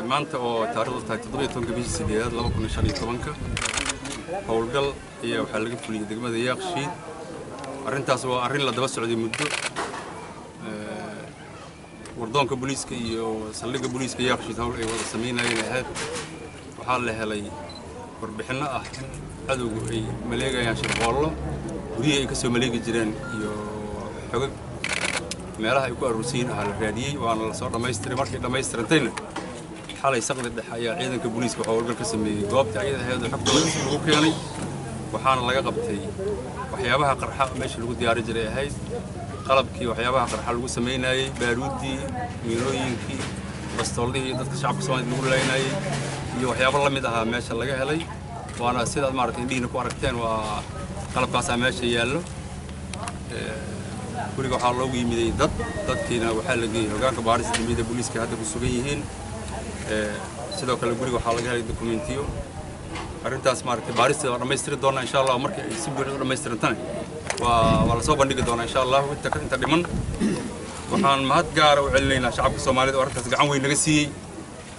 maanta oo taariikhdu tahay 17 bishii sideedaad 2015 howlgal iyo waxa laga fuliyay degmada Yaaqshiid arintaas waa arin la daba socday muddo wardoonka booliiska iyo saldhigga booliiska Yaaqshiid hawl ay wada sameynayeen ahayd waxa la helay warbixino ah in cadowgu ay maleegayaan shirqoollo guriga ay ka soo maleegi jireen iyo xogag meelaha ay ku aruursiin ah la raadiyay waana la soo dhameystiray markii dhameystiranteena xalay saqdi dhex ayaa ciidanka booliiska waxa howlgal ka sameeyay goobta ayada ahayd xogta lagu keenay waxaana laga qabtay waxyaabaha qarxa meesha lagu diyaari jiray ahayd qalabkii waxyaabaha qarxa lagu sameynayay baaruudii miilooyinkii bastooladii dadka shacabka Soomaaliyeed lagu leeyahay iyo waxyaabo la mid ah meesha laga helay waana sidaad maaragtay indhiina ku aragteen waa qalabkaas meesha yaallo guriga waxaa loogu yimiday dadkiina waxaa la geeyay hogaanka baarista dambiyada booliiska hadda ku sugan yihiin sidoo kale guriga waxaa laga helay dokumentiyo arintaas maaragtay baarista waa dhammaystiri doonaa insha Allah markii ay si buuxda u dhammaystirantana waa la soo bandhigi doonaa insha Allah inta dhiman waxaan mahad gaar ah u celinaynaa shacabka Soomaaliyeed oo arintaas gacan weyn naga siiyay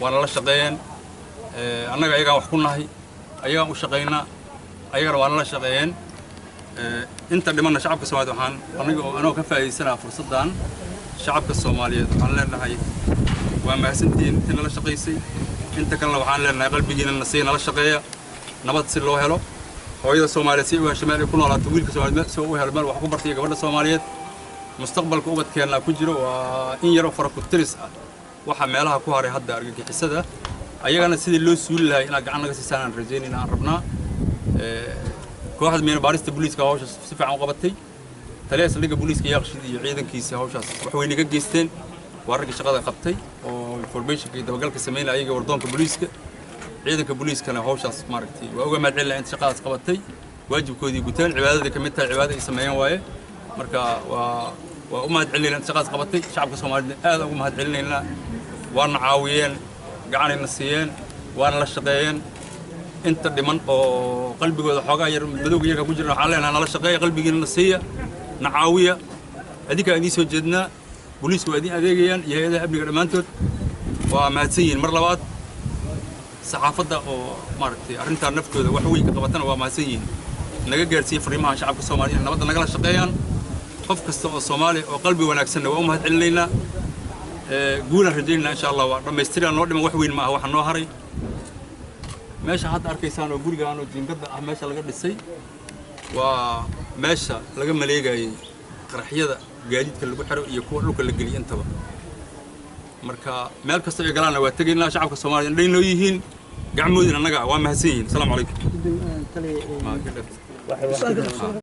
waana la shaqeeyeen annaga ayaga wax ku nahay ayaga u shaqeynaa ayagana waana la shaqeeyeen inta dhimanna shacabka Soomaaliyeed waxaan anoo ka faa'iideysanaa fursadan shacabka Soomaaliyeed waxaan leenahay waa mahadsantiin inta nala shaqeysay inta kalena waxaan leenahay qalbigiina nasiina la shaqeeya nabad si loo helo hooyada Soomaaliyeed si ay shamaal ku noolaato wiilka Soomaaliyeed soo u helo meel wax ku bartay gabadha Soomaaliyeed mustaqbalka ubadkeena ku jiro waa in yar oo fara ku tiris ah waxa meelaha ku haray hadda argagixisada ayagana sidii loo suuli lahay in gacan naga siisaan rajeynina aan rabnaa kooxda baarista booliiska hawsha si fiican u qabatay taliyaha saldhigga booliiska Yaaqshiid iyo ciidankiisa hawshaas wax weyn iga geysteen waa rag shaqada qabtay oo information iyo dabagalka sameynay ayaga wardoonka booliiska ciidanka booliiskana hawshaas maaragtay waa uga mahadcelinaa inta shaqadaas qabatay waajibkoodii gutaan cibaadada ka mid tahay cibaadada ay sameeyaan waaye marka waa u mahadcelinaa inta shaqadaas qabatay shacabka Soomaaliyeed aad ugu mahadcelinaynaa waana caawiyeen gacanayna siiyeen waana la shaqeeyeen inta dhiman oo qalbigooda xoogaa yar madowga iyaga ku jirna waxaan leenahay nala shaqeeya qalbigiina siiya na caawiya adinka idin soo jeednaa booliisku waa idin adeegayaan iyo hay'adaha amniga dhammaantood waa mahadsan yihiin mar labaad saxaafadda oo maaragtay arrintan naftooda wax weyn ka qabatana waa mahadsan yihiin naga gaarsiiya fariimaha shacabka Soomaaliyeed in nabadda nagala shaqeeyaan qof kasta oo Soomaali oo qalbi wanaagsan waa u mahadcelinaynaa guulaan rajaynaa insha Allah waa dhammaystiraan noo dhiman wax weyn ma aha waxa noo haray meesha hadda arkaysaan oo gurigaan oo jiingada ah meesha laga dhisay waa meesha laga maleegayay qaraxyada gaadiidka lagu xiro iyo kuwa dhulka la geliyo intaba marka meel kasta ay galaan waa tageynaa shacabka Soomaaliyeed inay noo yihiin gacmoodina annaga waa mahadsan yihiin assalaamu calaykum